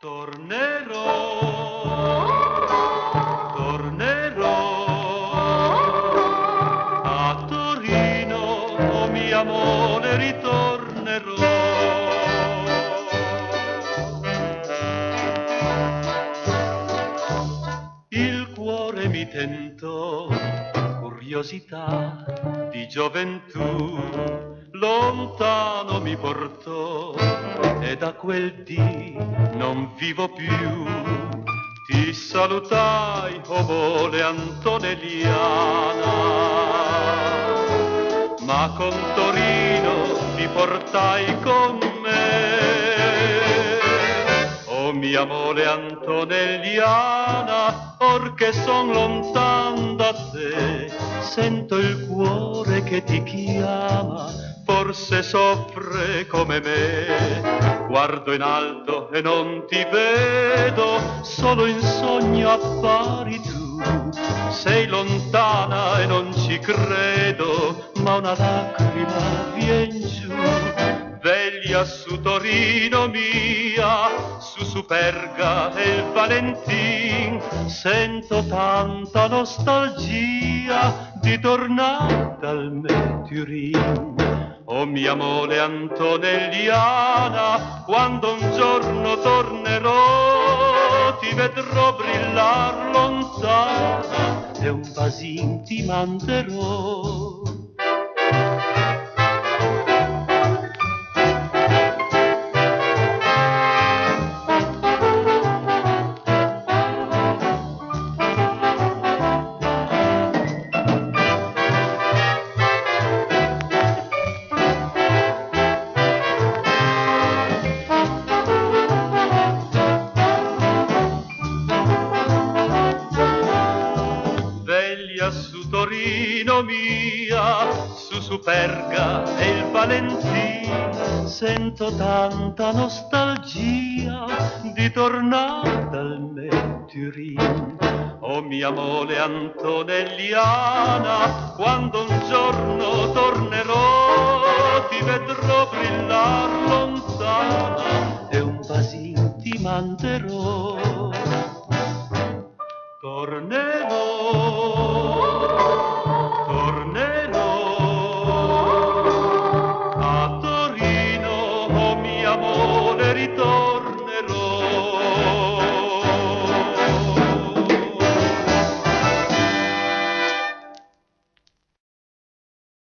Tornerò a Torino, oh mio amore, ritornerò. Il cuore mi tentò, curiosità di gioventù, lontano mi portò e da quel dì non vivo più. Ti salutai, o vole Antonelliana, ma con Torino ti portai con me. Oh mia amore Antonelliana, or che son lontan da te, sento il cuore che ti chiama, forse soffre come me. Guardo in alto e non ti vedo, solo in sogno appari tu. Sei lontana e non ci credo, ma una lacrima vien giù. Veglia su Torino mia, su Superga e il Valentin, sento tanta nostalgia di tornare dal Meturin. Oh mia amore Antonelliana, quando un giorno tornerò, ti vedrò brillar lontana e un basin ti manderò. Su Torino mia, su Superga e il Valentin, sento tanta nostalgia di tornare dal Meturin. Oh mia amore Antonelliana, quando un giorno tornerò, ti vedrò brillar lontana e un basin ti manderò. Tornerò